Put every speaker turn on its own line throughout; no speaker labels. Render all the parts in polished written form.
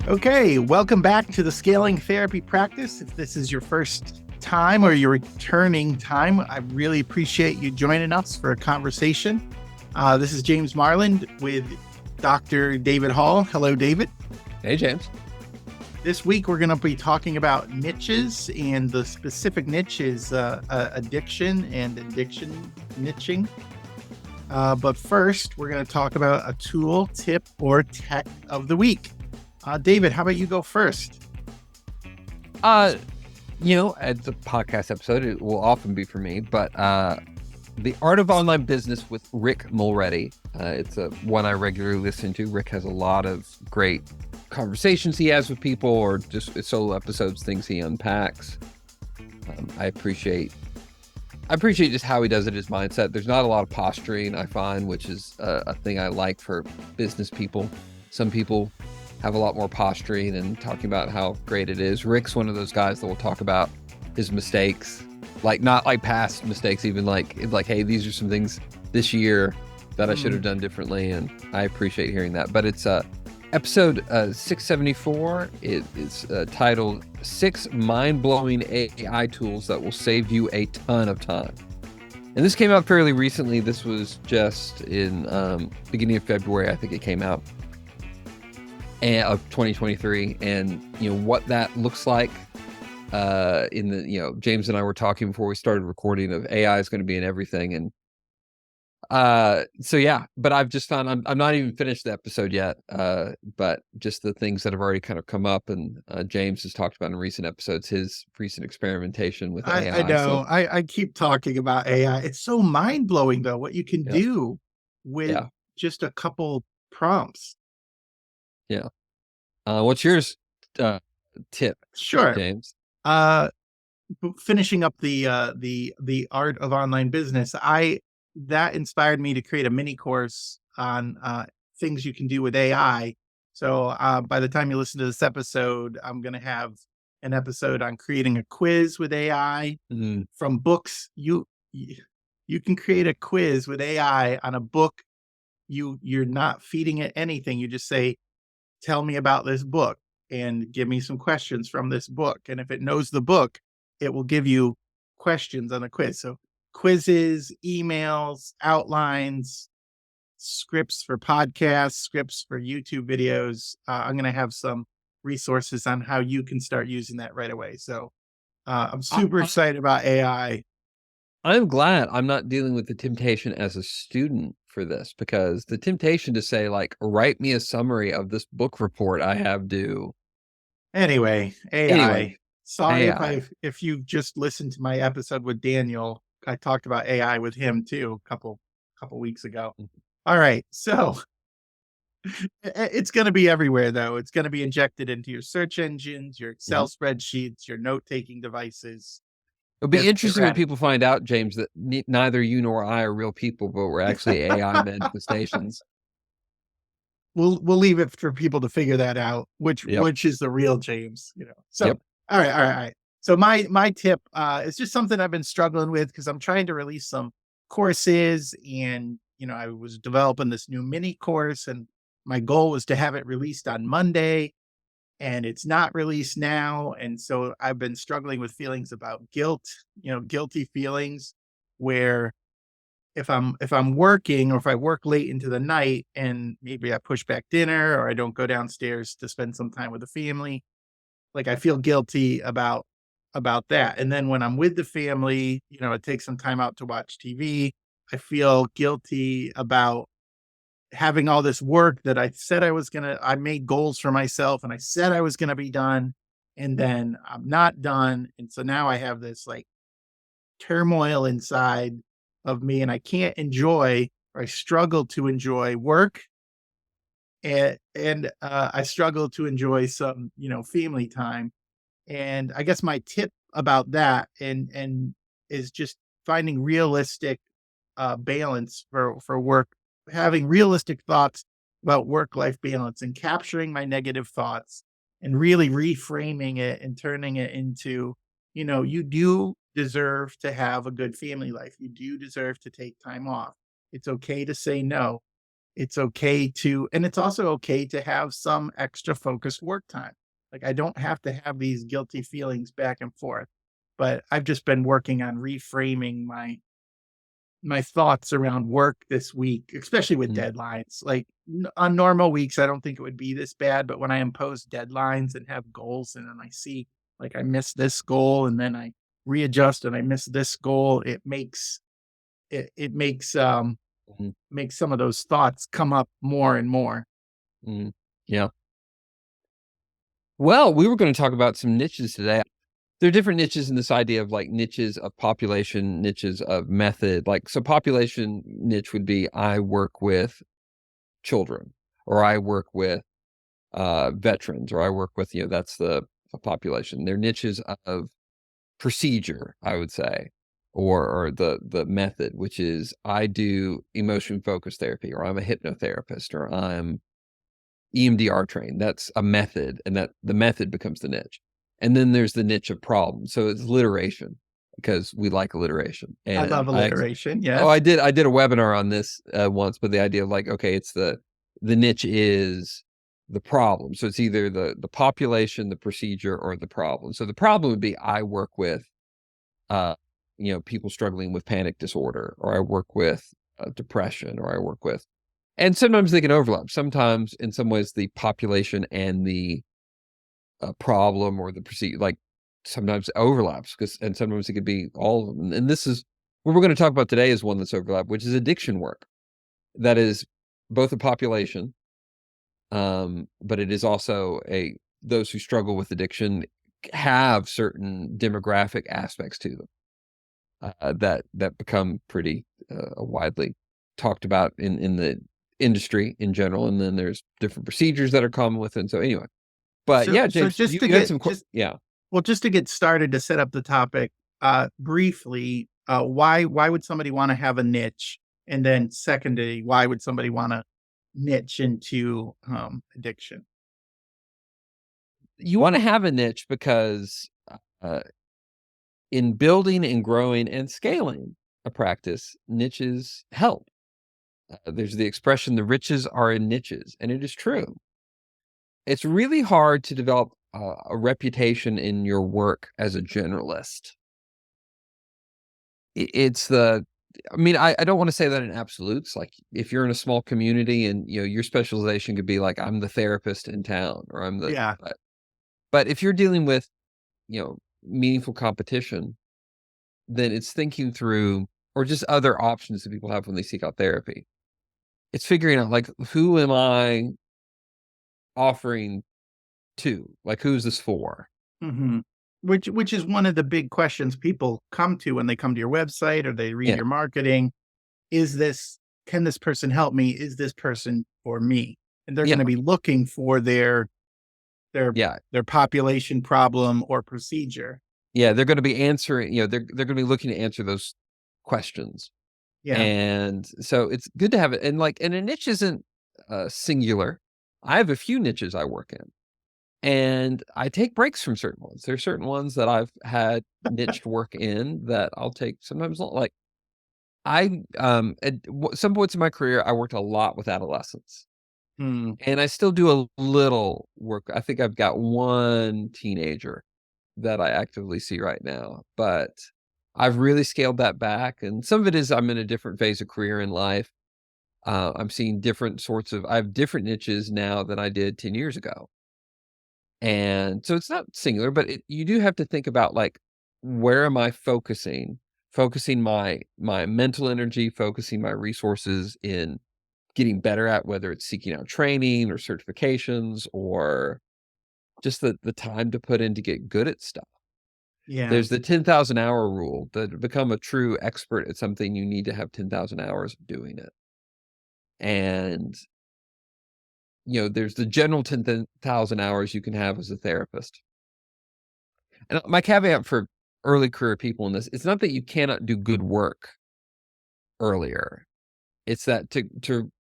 Okay, welcome back to the Scaling Therapy Practice. If this is your first time or your returning time, I really appreciate you joining us for a conversation. This is James Marland with Dr. David Hall. Hello, David.
Hey, James.
This week, we're going to be talking about niches, and the specific niche is addiction and addiction niching. But first, we're going to talk about a tool, tip, or tech of the week. David, how about you go first?
As a podcast episode, it will often be for me, but The Art of Online Business with Rick Mulready. It's one I regularly listen to. Rick has a lot of great conversations he has with people, or just solo episodes, things he unpacks. I appreciate just how he does it, his mindset. There's not a lot of posturing, I find, which is a thing I like for business people. Some people have a lot more posturing and talking about how great it is. Rick's one of those guys that will talk about his mistakes, like not like past mistakes, even like, hey, these are some things this year that I should have done differently. And I appreciate hearing that. But it's episode 674. It is titled 6 Mind-Blowing AI Tools That Will Save You a Ton of Time. And this came out fairly recently. This was just in beginning of February, I think it came out, of 2023. And what that looks like in the James and I were talking before we started recording of AI is going to be in everything. And but I've just found I'm not even finished the episode yet, but just the things that have already kind of come up, and James has talked about in recent episodes his recent experimentation with AI.
I know. I keep talking about AI. It's so mind-blowing, though, what you can do with just a couple prompts.
Yeah. What's yours tip,
Sure.
James?
Finishing up the art of online business, that inspired me to create a mini course on things you can do with AI. So by the time you listen to this episode, I'm going to have an episode on creating a quiz with AI from books. You can create a quiz with AI on a book. You're not feeding it anything. You just say, tell me about this book and give me some questions from this book. And if it knows the book, it will give you questions on the quiz. So quizzes, emails, outlines, scripts for podcasts, scripts for YouTube videos. I'm going to have some resources on how you can start using that right away. So I'm super excited about AI.
I'm glad I'm not dealing with the temptation as a student for this, because the temptation to say, like, write me a summary of this book report I have due.
Anyway, AI. Sorry if you just listened to my episode with Daniel. I talked about AI with him too a couple weeks ago. All right, so it's going to be everywhere, though. It's going to be injected into your search engines, your Excel spreadsheets, your note-taking devices.
It'll be interesting when people find out, James, that neither you nor I are real people, but we're actually AI manifestations.
We'll leave it for people to figure that out, which is the real James, So, all right. So my tip is just something I've been struggling with, because I'm trying to release some courses, and I was developing this new mini course, and my goal was to have it released on Monday, and it's not released now. And so I've been struggling with feelings about guilt, guilty feelings, where if I'm working, or if I work late into the night and maybe I push back dinner, or I don't go downstairs to spend some time with the family, like I feel guilty about that. And then when I'm with the family, I take some time out to watch TV. I feel guilty about having all this work that I said I made goals for myself, and I said I was going to be done, and then I'm not done. And so now I have this like turmoil inside of me, and I can't enjoy, or I struggle to enjoy work. And I struggle to enjoy some, family time. And I guess my tip about that and is just finding realistic balance for work, having realistic thoughts about work-life balance, and capturing my negative thoughts and really reframing it and turning it into, you do deserve to have a good family life. You do deserve to take time off. It's okay to say no. It's okay to, and it's also okay to have some extra focused work time. Like I don't have to have these guilty feelings back and forth, but I've just been working on reframing my thoughts around work this week, especially with
Mm,
deadlines. Like on normal weeks, I don't think it would be this bad, but when I impose deadlines and have goals and then I see like I missed this goal and then I readjust and I miss this goal, it
mhm,
makes some of those thoughts come up more and more.
mm. Yeah. Well, we were going to talk about some niches today. There are different niches in this idea of like niches of population, niches of method. Like, so population niche would be I work with children, or I work with veterans, or I work with, that's the population. They're niches of procedure, I would say, or the method, which is I do emotion focused therapy, or I'm a hypnotherapist, or I'm EMDR trained. That's a method, and that the method becomes the niche. And then there's the niche of problem. So it's alliteration, because we like alliteration.
I
And
love alliteration. Yes.
I did a webinar on this once, but the idea of like, okay, it's the niche is the problem. So it's either the population, the procedure, or the problem. So the problem would be I work with uh, people struggling with panic disorder, or I work with depression, or I work with, and sometimes they can overlap. Sometimes, in some ways, the population and the problem or the procedure, like sometimes overlaps, and sometimes it could be all of them. And this is what we're going to talk about today is one that's overlapped, which is addiction work. That is both a population, but it is also those who struggle with addiction have certain demographic aspects to them that become pretty widely talked about in the industry in general. And then there's different procedures that are common with it. And so anyway, but
So
yeah,
so
James,
just to
you had
get
some,
just
yeah.
well, just to get started to set up the topic, briefly, why would somebody want to have a niche? And then secondly, why would somebody want to niche into addiction?
You want to have a niche because uh, in building and growing and scaling a practice, niches help. There's the expression, the riches are in niches, and it is true. It's really hard to develop a reputation in your work as a generalist. It's I mean, I don't want to say that in absolutes. Like if you're in a small community and your specialization could be like I'm the therapist in town, or I'm the
Yeah.
but if you're dealing with meaningful competition, then it's thinking through, or just other options that people have when they seek out therapy. It's figuring out like who am I offering to? Like who's this for?
hmm which is one of the big questions people come to when they come to your website or they read
Yeah,
your marketing. Is this Can this person help me? Is this person for me? And they're going
yeah,
to be looking for their
yeah,
their population problem or procedure.
yeah. They're going to be answering. They're going to be looking to answer those questions.
Yeah.
And so it's good to have it. And a niche isn't singular. I have a few niches I work in, and I take breaks from certain ones. There's certain ones that I've had niched work in that I'll take sometimes not. Like at some points in my career, I worked a lot with adolescents,
Mm,
and I still do a little work. I think I've got one teenager that I actively see right now, but I've really scaled that back. And some of it is I'm in a different phase of career in life. I'm seeing different sorts of, I have different niches now than I did 10 years ago. And so it's not singular, but you do have to think about like, where am I focusing my mental energy, focusing my resources in getting better at, whether it's seeking out training or certifications, or just the time to put in to get good at stuff.
yeah.
There's the 10,000 hour rule that to become a true expert at something, you need to have 10,000 hours of doing it. And, there's the general 10,000 hours you can have as a therapist. And my caveat for early career people in this, it's not that you cannot do good work earlier. It's that to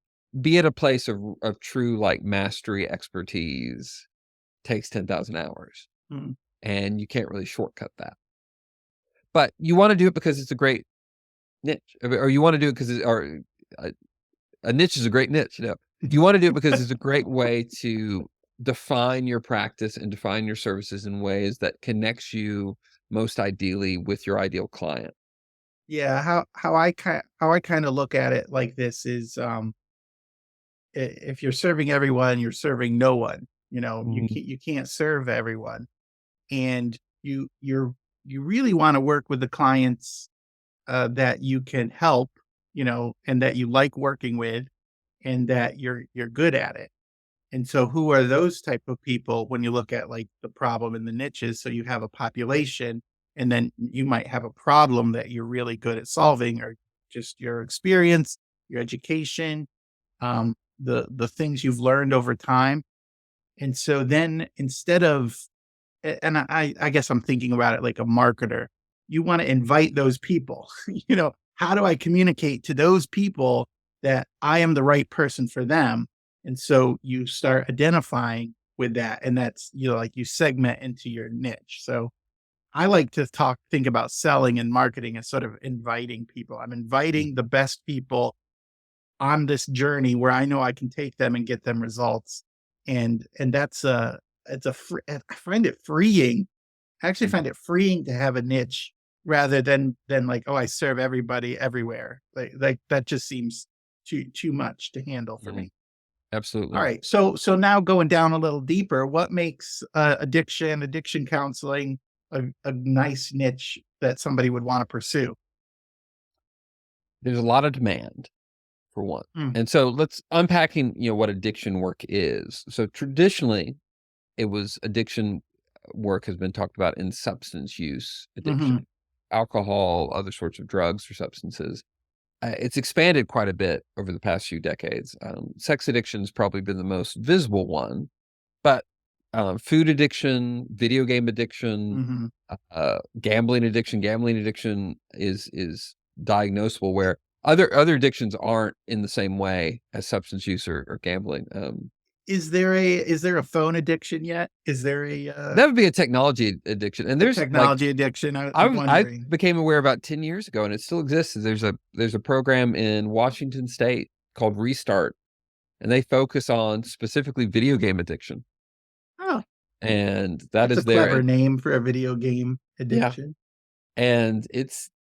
be at a place of true like mastery expertise takes 10,000 hours,
Mm,
and you can't really shortcut that. But you want to do it because it's a great niche, or you want to do it because a niche is a great niche. You want to do it because it's a great way to define your practice and define your services in ways that connects you most ideally with your ideal client.
Yeah, how I kind of look at it like this is if you're serving everyone, you're serving no one.
Mhm.
You can't serve everyone. And you really want to work with the clients that you can help, and that you like working with and that you're good at it. And so who are those type of people when you look at like the problem in the niches? So you have a population and then you might have a problem that you're really good at solving or just your experience, your education, the things you've learned over time. And so then instead of and I guess I'm thinking about it like a marketer. You wanna invite those people, how do I communicate to those people that I am the right person for them? And so you start identifying with that, and that's, like you segment into your niche. So I like to think about selling and marketing as sort of inviting people. I'm inviting the best people on this journey where I know I can take them and get them results. And that's I find it freeing. I actually find
Mhm.
it freeing to have a niche rather than like, oh, I serve everybody everywhere. Like that just seems too much to handle for
Mhm.
me. All
Absolutely.
right. So now going down a little deeper, what makes addiction counseling a nice niche that somebody would want to pursue?
There's a lot of demand for one.
Mm,
And so let's unpacking, what addiction work is. So traditionally, it was addiction work has been talked about in substance use
mhm.
addiction, alcohol, other sorts of drugs or substances. It's expanded quite a bit over the past few decades. Sex addiction has probably been the most visible one, but food addiction, video game addiction,
Mhm.
gambling addiction is diagnosable. Where other addictions aren't in the same way as substance use or gambling.
Is there a phone addiction yet? Is there
That would be a technology addiction, and
a
there's like
technology addiction? I'm
I
wondering.
became aware about 10 years ago, and it still exists. There's a program in Washington State called Restart, and they focus on specifically video game addiction,
Oh,
and that
that's a
is there.
clever
And
name for a video game
yeah,
addiction.
and it's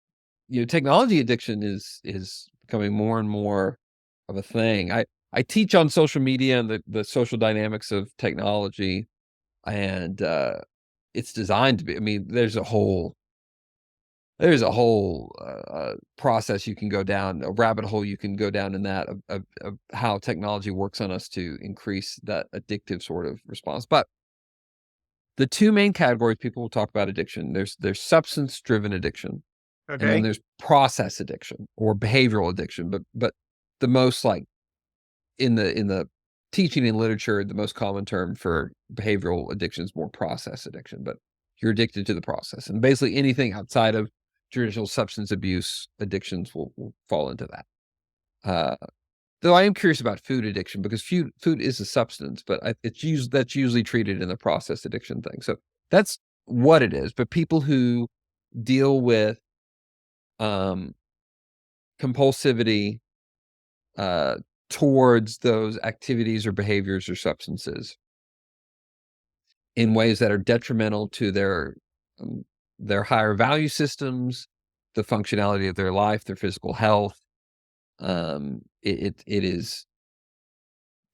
technology addiction is becoming more and more of a thing. I teach on social media and the social dynamics of technology, and it's designed to be. I mean, there's a whole process you can go down, a rabbit hole you can go down in that of how technology works on us to increase that addictive sort of response. But the two main categories people will talk about addiction, there's substance driven addiction, and then
Okay.
there's process addiction or behavioral addiction. But the most like in the teaching and literature, the most common term for behavioral addiction is more process addiction. But you're addicted to the process, and basically anything outside of traditional substance abuse addictions will fall into that. Uh, though I am curious about food addiction because food is a substance, but that's usually treated in the process addiction thing. So that's what it is. But people who deal with um, compulsivity uh, towards those activities or behaviors or substances in ways that are detrimental to their higher value systems, the functionality of their life, their physical health. It is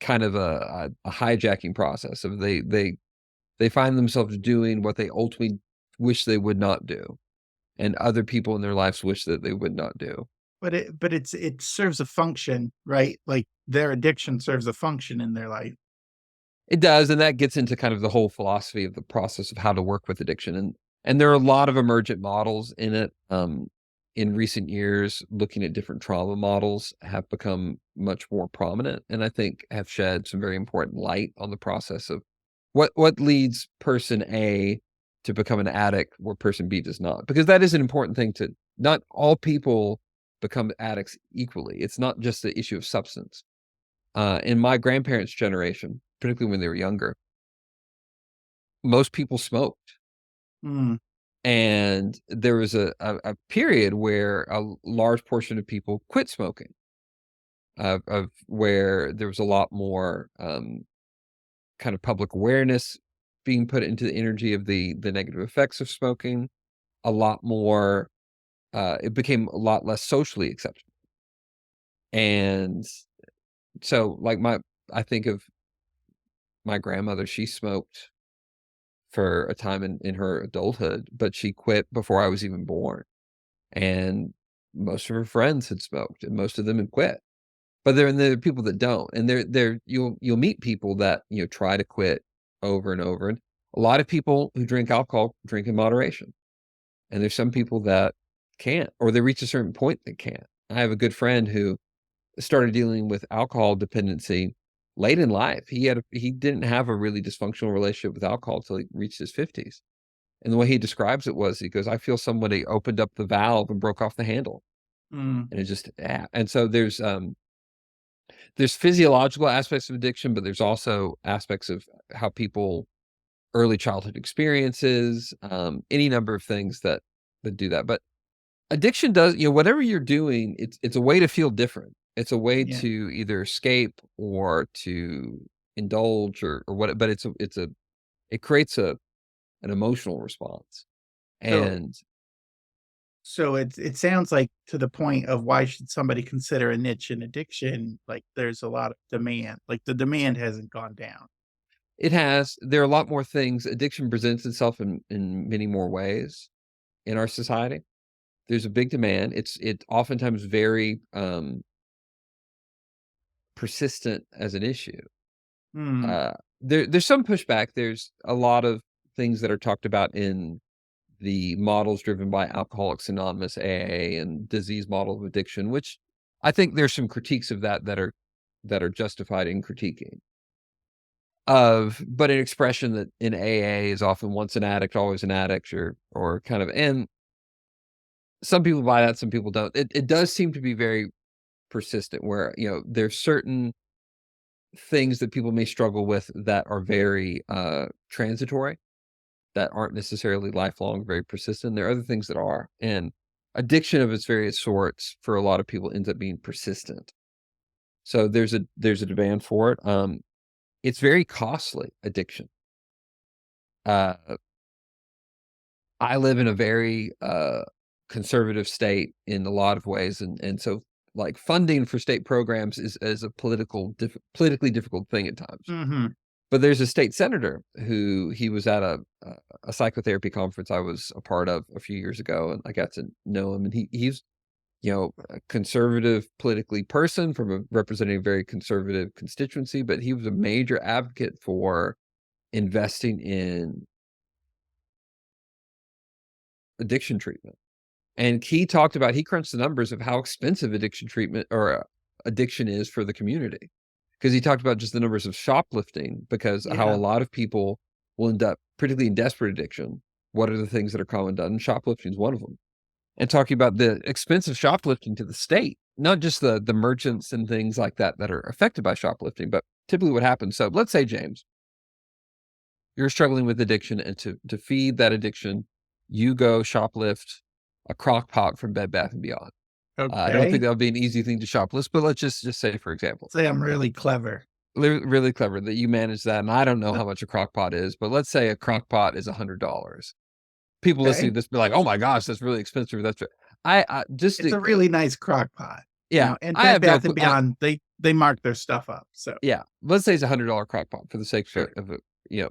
kind of a hijacking process of they find themselves doing what they ultimately wish they would not do, and other people in their lives wish that they would not do.
But it serves a function, right? Like their addiction serves a function in their life.
It does, and that gets into kind of the whole philosophy of the process of how to work with addiction, and there are a lot of emergent models in it. In recent years, looking at different trauma models have become much more prominent, and I think have shed some very important light on the process of what leads person A to become an addict where person B does not. Because that is an important thing to not all people become addicts equally. It's not just the issue of substance. In my grandparents' generation, particularly when they were younger, most people smoked.
Mm,
And there was a period where a large portion of people quit smoking. of where there was a lot more kind of public awareness being put into the energy of the negative effects of smoking. A lot more, it became a lot less socially acceptable. And so, like I think of my grandmother. She smoked for a time in her adulthood, but she quit before I was even born. And most of her friends had smoked, and most of them had quit. But there are people that don't, and you'll meet people that, try to quit over and over, and a lot of people who drink alcohol drink in moderation, and there's some people that can't, or they reach a certain point that can't. I have a good friend who started dealing with alcohol dependency late in life. He didn't have a really dysfunctional relationship with alcohol until he reached his 50s, and the way he describes it was, he goes, "I feel somebody opened up the valve and broke off the handle."
Mm.
And it just, and so there's physiological aspects of addiction, but there's also aspects of how people early childhood experiences, any number of things that do that. But addiction does, whatever you're doing, it's a way to feel different. It's a way
Yeah.
to either escape or to indulge or what, but it creates an emotional response.
So
And
so it sounds like, to the point of why should somebody consider a niche an addiction, like, there's a lot of demand, like, the demand hasn't gone down.
there are a lot more things. Addiction presents itself in many more ways in our society. There's a big demand. It oftentimes very persistent as an issue.
Mm.
Uh, there's some pushback. There's a lot of things that are talked about in the models driven by Alcoholics Anonymous, AA, and disease model of addiction, which I think there's some critiques of that are justified in critiquing. But an expression that in AA is often once an addict, always an addict, or kind of, and some people buy that, some people don't. It does seem to be very persistent, where there's certain things that people may struggle with that are very transitory, that aren't necessarily lifelong, very persistent. There are other things that are, and addiction of its various sorts for a lot of people ends up being persistent. So there's a demand for it. It's very costly, addiction. Uh, I live in a very conservative state in a lot of ways, and so, like, funding for state programs is a politically difficult thing at times.
Mhm.
But there's a state senator who he was at a psychotherapy conference I was a part of a few years ago, and I got to know him, and he's, a conservative politically person representing a very conservative constituency, but he was a major advocate for investing in addiction treatment. And he crunched the numbers of how expensive addiction treatment or addiction is for the community. Because he talked about just the numbers of shoplifting, because how a
Yeah.
lot of people will end up, particularly in desperate addiction. What are the things that are common done? Shoplifting is one of them. And talking about the expense of shoplifting to the state, not just the merchants and things like that are affected by shoplifting, but typically what happens. So let's say, James, you're struggling with addiction, and to feed that addiction, you go shoplift a crock pot from Bed Bath & Beyond. I don't think
Okay.
that would be an easy thing to shoplift, but let's just say, for example,
Say I'm really clever.
really clever that you manage that, and I don't know how much a crock pot is, but let's say a crock pot is $100. People listening
Okay.
to this be like, "Oh my gosh, that's really expensive." That's right. I just
It's a really nice crock pot,
yeah,
and
I
Bed
have no
Bath&
clue.
and Beyond, they mark their stuff up, so
Yeah, let's say it's $100 crock pot for the sake
sure.
of it, you know.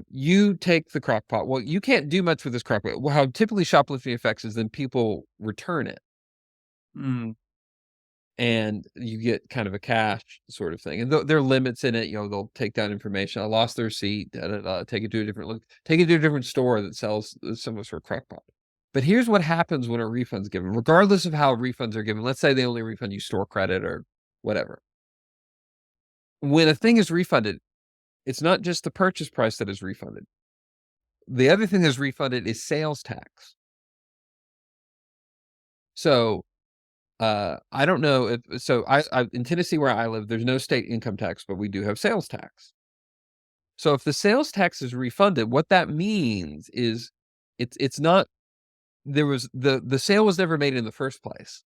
You take the crock pot. Well, you can't do much with this crock pot. Well, how typically shoplifting affects is then people return it,
Mm.
and you get kind of a cash sort of thing. And there are limits in it. They'll take down information. I lost the receipt. Da, da, da, take it to a different store that sells similar sort of crock pot. But here's what happens when a refund's given, regardless of how refunds are given. Let's say they only refund you store credit or whatever. When a thing is refunded, it's not just the purchase price that is refunded. The other thing that's refunded is sales tax. So I don't know if so. I in Tennessee where I live, there's no state income tax, but we do have sales tax. So if the sales tax is refunded, what that means is it's not, there was the sale was never made in the first place.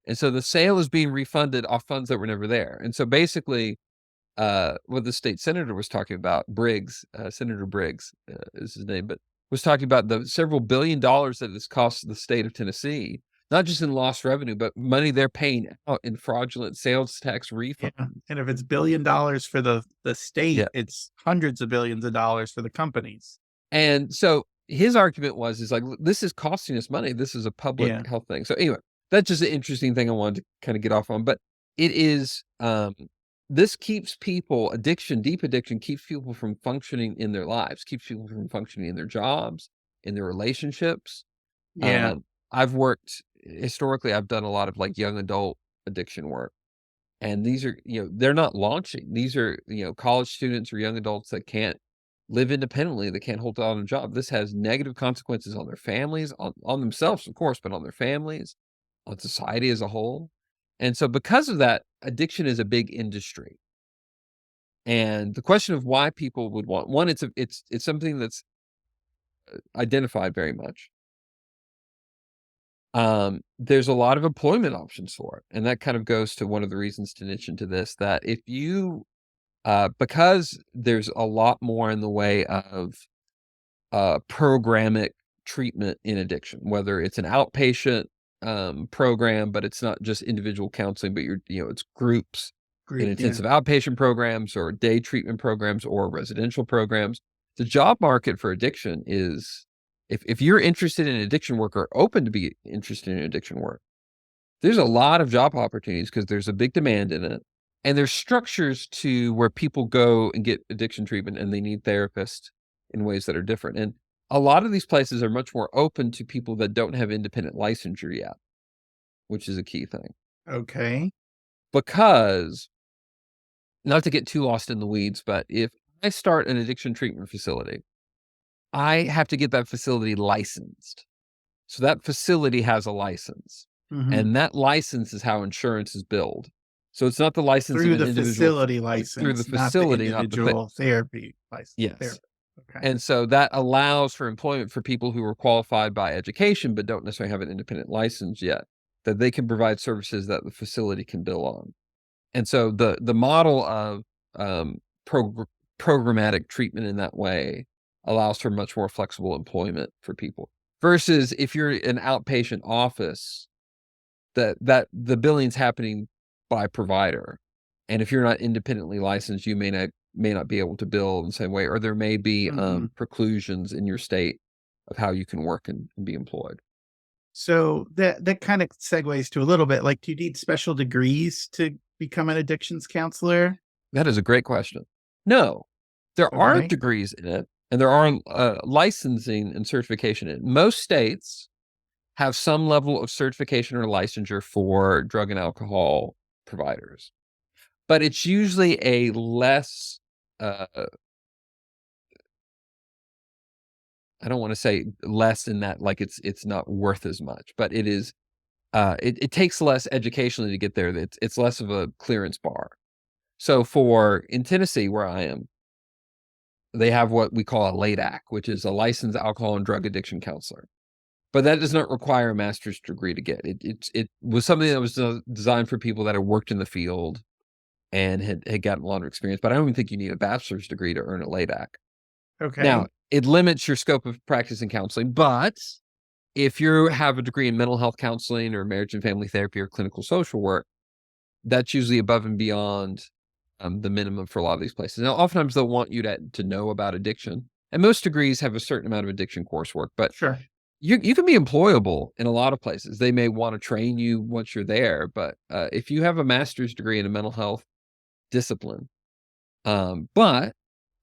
And so the sale is being refunded off funds that were never there. And so basically, what the state senator was talking about, Briggs, Senator Briggs is his name, but was talking about the several $billion that this costs the state of Tennessee, not just in lost revenue, but money they're paying out in fraudulent sales tax refunds.
Yeah. And if it's $1 billion for the state, it's hundreds of billions of dollars for the companies.
And so his argument is like, this is costing us money. This is a public health thing. So anyway, that's just an interesting thing I wanted to kind of get off on. But it is, this keeps people, deep addiction keeps people from functioning in their lives, keeps people from functioning in their jobs, in their relationships.
Yeah.
I've worked, historically, I've done a lot of like young adult addiction work. And these are, they're not launching. These are, college students or young adults that can't live independently, that can't hold down a job. This has negative consequences on their families, on themselves, of course, but on their families, on society as a whole. And so because of that, addiction is a big industry. And the question of why people would want one, it's something that's identified very much. There's a lot of employment options for it. And that kind of goes to one of the reasons to niche into this, that if you, because there's a lot more in the way of programmatic treatment in addiction, whether it's an outpatient program, but it's not just individual counseling, but it's groups in intensive outpatient programs or day treatment programs or residential programs. The job market for addiction is, if you're interested in addiction work or open to be interested in addiction work, there's a lot of job opportunities because there's a big demand in it. And there's structures to where people go and get addiction treatment and they need therapists in ways that are different. And a lot of these places are much more open to people that don't have independent licensure yet, which is a key thing.
Okay.
Because, not to get too lost in the weeds, but if I start an addiction treatment facility, I have to get that facility licensed. So that facility has a license. And that license is how insurance is billed. So it's not the license
through
of an
the
individual,
facility license,
through the facility,
not the individual therapy license.
Yes.
Okay.
And so that allows for employment for people who are qualified by education, but don't necessarily have an independent license yet, that they can provide services that the facility can bill on. And so the model of programmatic treatment in that way allows for much more flexible employment for people. Versus if you're an outpatient office, that the billing's happening by provider. And if you're not independently licensed, you may not be able to bill in the same way, or there may be preclusions in your state of how you can work and be employed.
So that kind of segues to a little bit, like, do you need special degrees to become an addictions counselor?
That is a great question. No, there aren't degrees in it, and there aren't licensing and certification in it. Most states have some level of certification or licensure for drug and alcohol providers, but it's usually a less, I don't want to say less in that, like it's not worth as much, but it is, it takes less educationally to get there. It's less of a clearance bar. So in Tennessee, where I am, they have what we call a LADAC, which is a licensed alcohol and drug addiction counselor. But that does not require a master's degree to get it. It was something that was designed for people that had worked in the field and had gotten a lot of experience. But I don't even think you need a bachelor's degree to earn a LADAC.
Okay.
Now, it limits your scope of practice in counseling. But if you have a degree in mental health counseling or marriage and family therapy or clinical social work, that's usually above and beyond the minimum for a lot of these places. Now, oftentimes they'll want you to know about addiction. And most degrees have a certain amount of addiction coursework. But
sure,
you can be employable in a lot of places. They may want to train you once you're there, but if you have a master's degree in a mental health discipline, but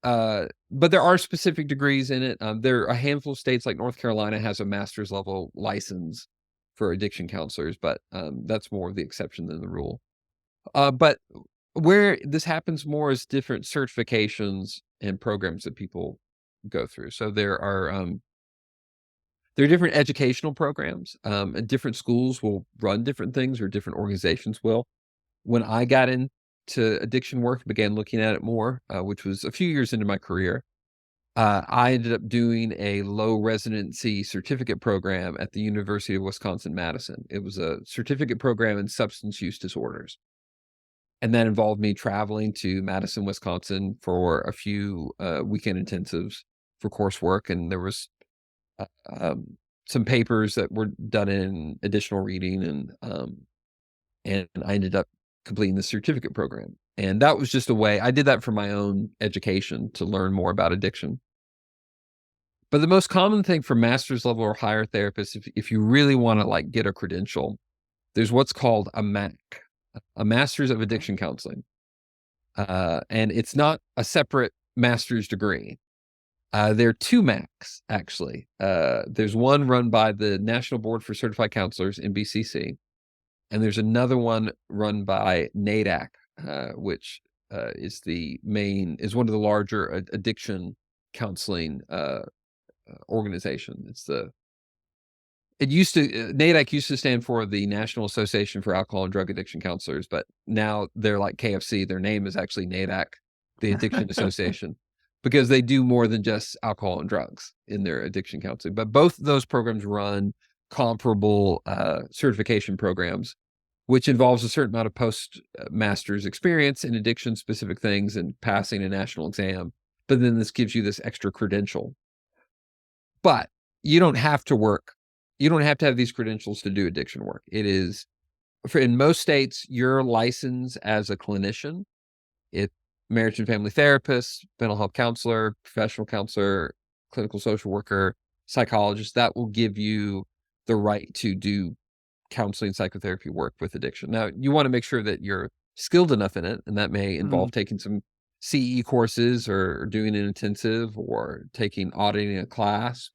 there are specific degrees in it. There are a handful of states, like North Carolina has a master's level license for addiction counselors, but that's more of the exception than the rule. But where this happens more is different certifications and programs that people go through. So there are different educational programs, and different schools will run different things, or different organizations will. When I got into addiction work, began looking at it more, which was a few years into my career, I ended up doing a low residency certificate program at the University of Wisconsin-Madison. It was a certificate program in substance use disorders. And that involved me traveling to Madison, Wisconsin for a few weekend intensives for coursework. And there was uh, um, some papers that were done in additional reading, and I ended up completing the certificate program. And that was just a way I did that for my own education to learn more about addiction. But the most common thing for master's level or higher therapists, if you really want to like get a credential, there's what's called a MAC, a Master's of Addiction Counseling. And it's not a separate master's degree. There are two MACs, actually. There's one run by the National Board for Certified Counselors, NBCC, and there's another one run by NADAC, which is one of the larger addiction counseling organization. NADAC used to stand for the National Association for Alcohol and Drug Addiction Counselors, but now they're like KFC. Their name is actually NADAC, the Addiction Association, because they do more than just alcohol and drugs in their addiction counseling. But both of those programs run comparable certification programs, which involves a certain amount of post-master's experience in addiction-specific things and passing a national exam. But then this gives you this extra credential. But you don't have to work. You don't have to have these credentials to do addiction work. It is, in most states, you're licensed as a clinician. It marriage and family therapist, mental health counselor, professional counselor, clinical social worker, psychologist. That will give you the right to do counseling, psychotherapy work with addiction. Now, you want to make sure that you're skilled enough in it, and that may involve taking some CE courses or doing an intensive or auditing a class,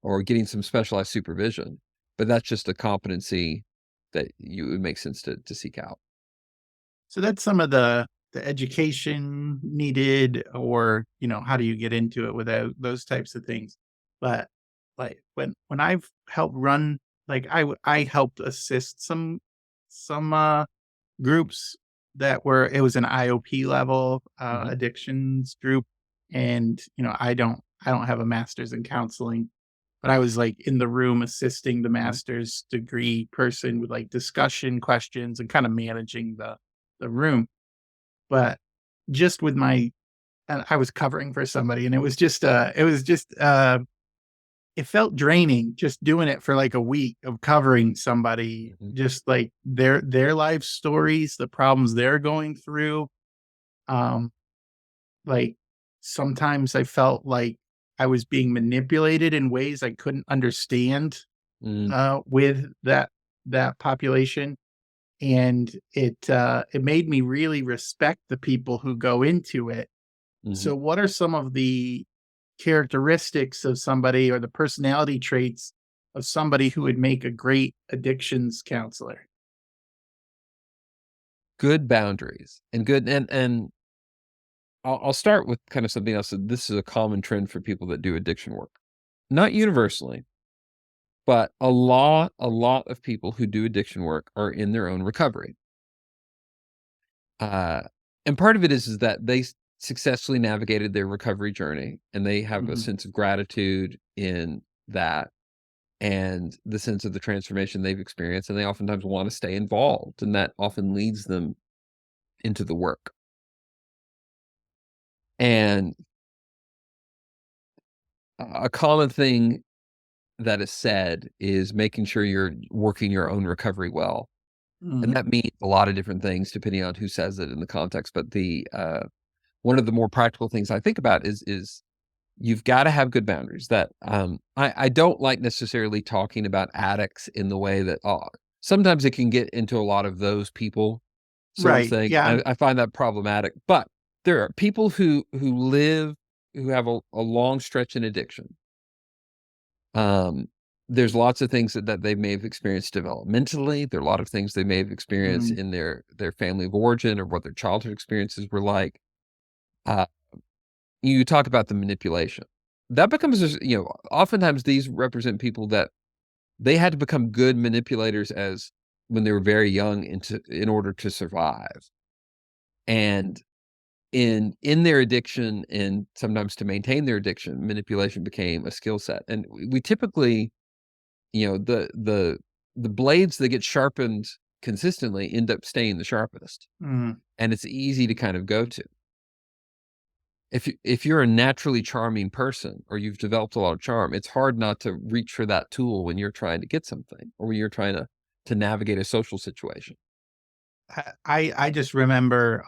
or getting some specialized supervision. But that's just a competency that it would make sense to seek out.
So that's some of the education needed, or, how do you get into it without those types of things? But like when I've helped run, like I helped assist some groups it was an IOP level addictions group. And, I don't have a master's in counseling, but I was like in the room assisting the master's degree person with like discussion questions and kind of managing the room. But just with and I was covering for somebody, and it felt draining just doing it for like a week of covering somebody, just like their life stories, the problems they're going through. Like sometimes I felt like I was being manipulated in ways I couldn't understand with that population. And it made me really respect the people who go into it. So what are some of the characteristics of somebody, or the personality traits of somebody who would make a great addictions counselor?
Good boundaries and I'll start with kind of something else. This is a common trend for people that do addiction work. Not universally, but a lot of people who do addiction work are in their own recovery. And part of it is that they successfully navigated their recovery journey, and they have a sense of gratitude in that, and the sense of the transformation they've experienced, and they oftentimes want to stay involved, and that often leads them into the work. And a common thing that is said is making sure you're working your own recovery well. And that means a lot of different things depending on who says it in the context. But one of the more practical things I think about is you've got to have good boundaries. That I don't like necessarily talking about addicts in the way that sometimes it can get into a lot of those people sort of thing.
Yeah.
I find that problematic. But there are people who have a long stretch in addiction. There's lots of things that they may have experienced developmentally. There are a lot of things they may have experienced in their family of origin, or what their childhood experiences were like. You talk about the manipulation. That becomes, oftentimes these represent people that they had to become good manipulators when they were very young in order to survive. And in their addiction, and sometimes to maintain their addiction, manipulation became a skill set. And we typically, the blades that get sharpened consistently end up staying the sharpest,
Mm.
and it's easy to kind of go to. If you're a naturally charming person, or you've developed a lot of charm, it's hard not to reach for that tool when you're trying to get something, or when you're trying to navigate a social situation.
I just remember,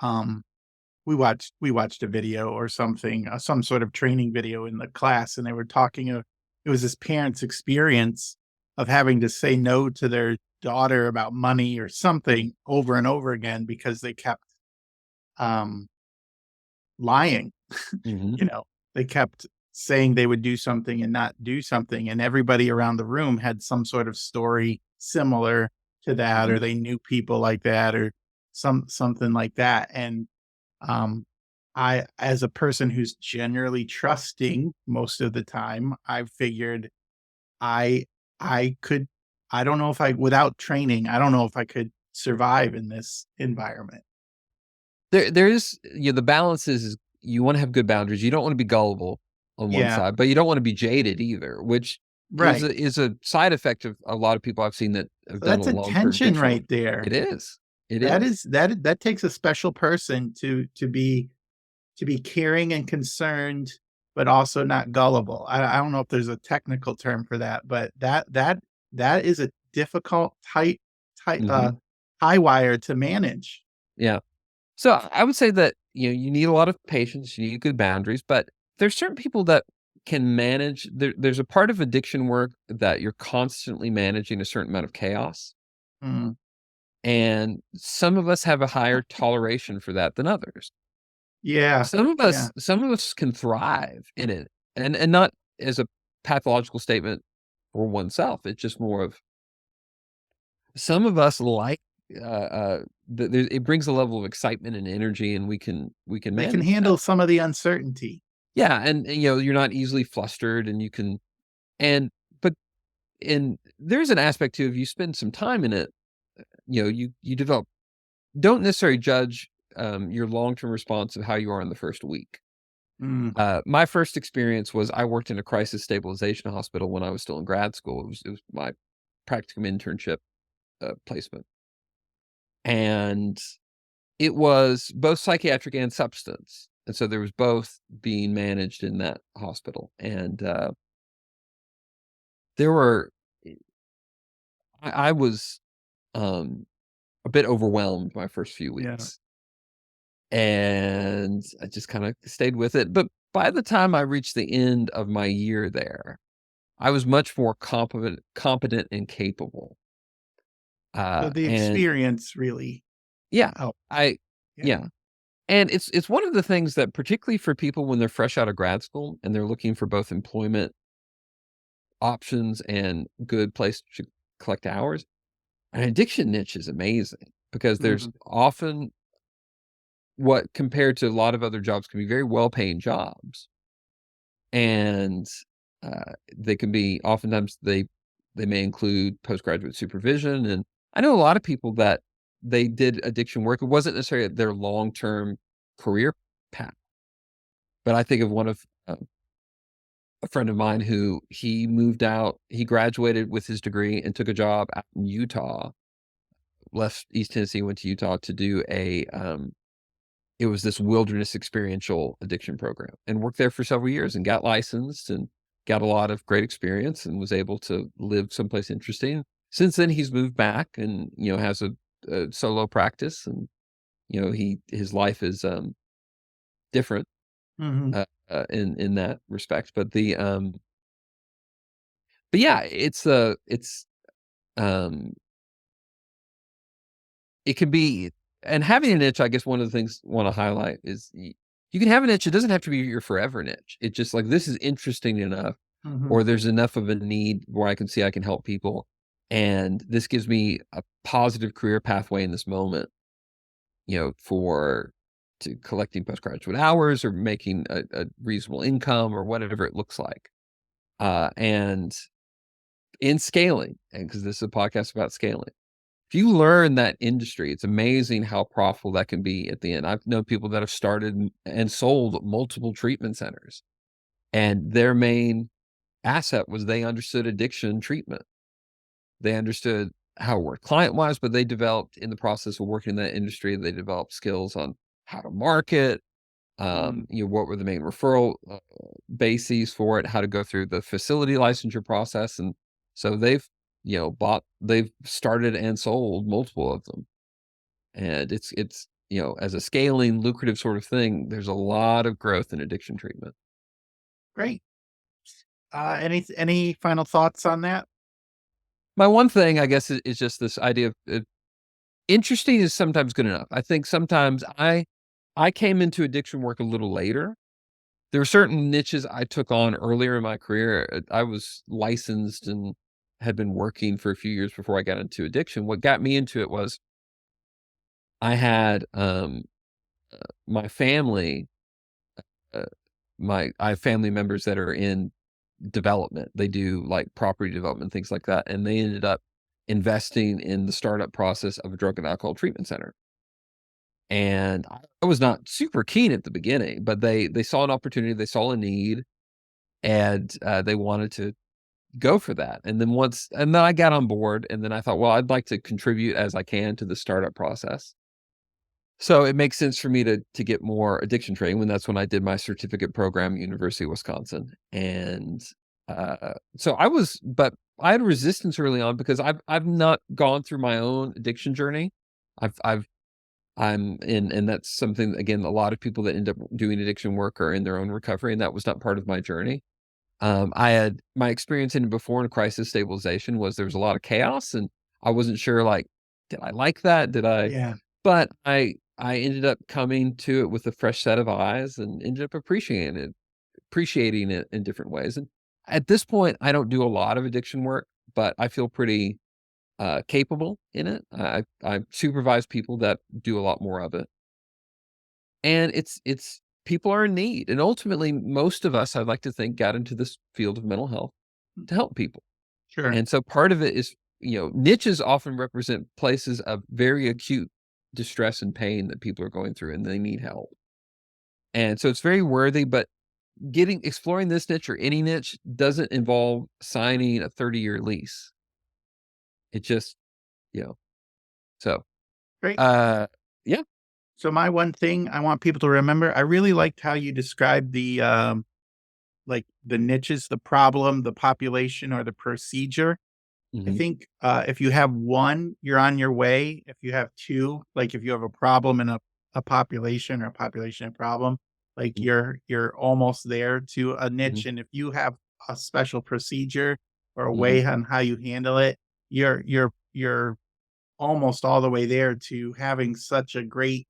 we watched a video or something, some sort of training video in the class, and they were talking of it was this parent's experience of having to say no to their daughter about money or something over and over again because they kept, um, lying.
Mhm,
You know, they kept saying they would do something and not do something, and everybody around the room had some sort of story similar to that,
mhm.
or they knew people like that, or something like that, and, I as a person who's generally trusting most of the time, I figured I I could I don't know if I without training, I don't know if I could survive in this environment.
There is, the balance is you wanna have good boundaries. You don't wanna be gullible on one
Yeah,
side, but you don't wanna be jaded either, which is
right.
a side effect of a lot of people I've seen that have
So
done a
that's a
long-term
tension
addiction work.
right there.
It is. It
That
is.
is that takes a special person to be caring and concerned, but also not gullible. I don't know if there's a technical term for that, but that is a difficult, tight,
Mhm.
high wire to manage.
Yeah. So I would say that, you need a lot of patience, you need good boundaries, but there's certain people that can manage there's a part of addiction work that you're constantly managing a certain amount of chaos,
Mm,
and some of us have a higher toleration for that than others.
yeah, yeah.
Some of us can thrive in it, and not as a pathological statement for oneself, it's just more of some of us like, it brings a level of excitement and energy, and we can
They can
manage that.
handle some of the uncertainty.
Yeah, and, you're not easily flustered, and you can and but and there's an aspect too, if you spend some time in it, you develop don't necessarily judge, your long-term response of how you are in the first week.
Mm,
My first experience was I worked in a crisis stabilization hospital when I was still in grad school. It was my practicum internship, placement, and it was both psychiatric and substance, and so there was both being managed in that hospital, and, there were I was, um, a bit overwhelmed my first few
yeah.
weeks, and I just kinda stayed with it, but by the time I reached the end of my year there, I was much more competent and capable,
So the
and
experience really
yeah,
helped.
I
Yeah.
yeah, and it's one of the things that particularly for people when they're fresh out of grad school and they're looking for both employment options and good place to collect hours, an addiction niche is amazing because there's
Mhm,
often what compared to a lot of other jobs can be very well-paying jobs, and, they can be oftentimes they may include postgraduate supervision, and I know a lot of people that they did addiction work. It wasn't necessarily their long-term career path, but I think of one of, a friend of mine who he graduated with his degree and took a job out in Utah, left East Tennessee, went to Utah to do it was this wilderness experiential addiction program, and worked there for several years and got licensed and got a lot of great experience and was able to live someplace interesting. Since then, he's moved back and, has a solo practice, and, his life is, different,
mhm.
in that respect. But yeah, um it can be, and having an itch, I guess one of the things I wanna highlight is you can have an itch, it doesn't have to be your forever niche. It's just like, this is interesting enough,
Mhm.
or there's enough of a need where I can see I can help people, and this gives me a positive career pathway in this moment, for to collecting postgraduate hours or making a reasonable income or whatever it looks like. And in scaling, and because this is a podcast about scaling. if you learn that industry, it's amazing how profitable that can be at the end. I've known people that have started and sold multiple treatment centers, and their main asset was they understood addiction treatment. They understood how it worked client-wise, but they developed in the process of working in that industry, they developed skills on how to market, what were the main referral bases for it, how to go through the facility licensure process. And so they've started and sold multiple of them. And it's, as a scaling, lucrative sort of thing, there's a lot of growth in addiction treatment.
Great. Any final thoughts on that?
My one thing, I guess, is just this idea of interesting is sometimes good enough. I think sometimes I came into addiction work a little later. There were certain niches I took on earlier in my career. I was licensed and had been working for a few years before I got into addiction. What got me into it was I had my family. I have family members that are in development. They do like property development, things like that, and they ended up investing in the startup process of a drug and alcohol treatment center. And I was not super keen at the beginning, but they saw an opportunity, they saw a need, and they wanted to go for that. And then I got on board, and then I thought, well, I'd like to contribute as I can to the startup process. So it makes sense for me to get more addiction training. That's when I did my certificate program at University of Wisconsin. And but I had resistance early on because I've not gone through my own addiction journey. And that's something, again, a lot of people that end up doing addiction work are in their own recovery, and that was not part of my journey. I had my experience in before in crisis stabilization was there was a lot of chaos, and I wasn't sure, like, did I like that?
Yeah.
But I ended up coming to it with a fresh set of eyes and ended up appreciating it in different ways. And at this point, I don't do a lot of addiction work, but I feel pretty capable in it. I supervise people that do a lot more of it. And it's people are in need. And ultimately, most of us, I'd like to think, got into this field of mental health to help people.
Sure.
And so part of it is, niches often represent places of very acute distress and pain that people are going through, and they need help. And so it's very worthy, but exploring this niche or any niche doesn't involve signing a 30-year lease. It just, so.
Great.
Yeah.
So my one thing I want people to remember, I really liked how you described the, like the niches, the problem, the population, or the procedure. I think if you have one, you're on your way. If you have two, like if you have a problem in a population or a population and problem, like you're almost there to a niche. And if you have a special procedure or a way on how you handle it, you're almost all the way there to having such a great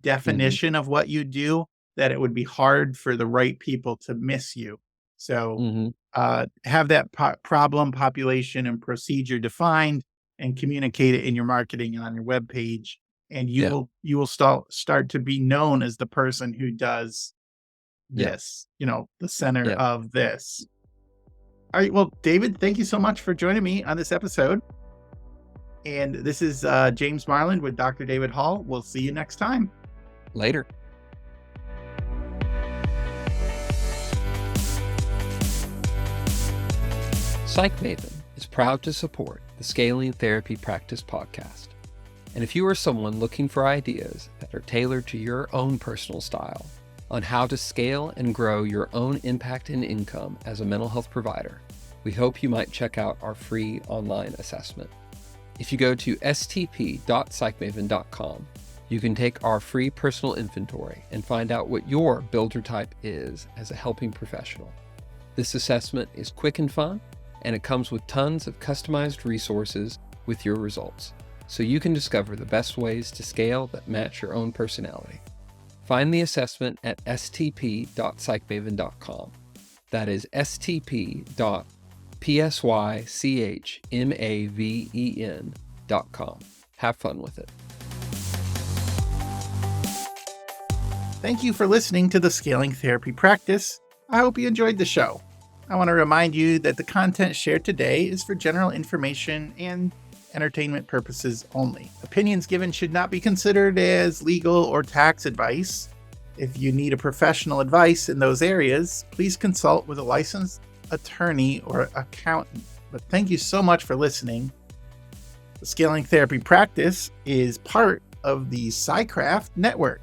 definition of what you do that it would be hard for the right people to miss you. So have that problem, population, and procedure defined and communicate it in your marketing and on your webpage. And you will start to be known as the person who does this, the center of this. All right. Well, David, thank you so much for joining me on this episode. And this is James Marland with Dr. David Hall. We'll see you next time.
Later. Psych Maven is proud to support the Scaling Therapy Practice podcast. And if you are someone looking for ideas that are tailored to your own personal style on how to scale and grow your own impact and income as a mental health provider, we hope you might check out our free online assessment. If you go to stp.psychmaven.com, you can take our free personal inventory and find out what your builder type is as a helping professional. This assessment is quick and fun, and it comes with tons of customized resources with your results, so you can discover the best ways to scale that match your own personality. Find the assessment at stp.psychmaven.com. That is stp.psychmaven.com. Have fun with it.
Thank you for listening to the Scaling Therapy Practice. I hope you enjoyed the show. I want to remind you that the content shared today is for general information and entertainment purposes only. Opinions given should not be considered as legal or tax advice. If you need a professional advice in those areas, please consult with a licensed attorney or accountant. But thank you so much for listening. The Scaling Therapy Practice is part of the SciCraft Network.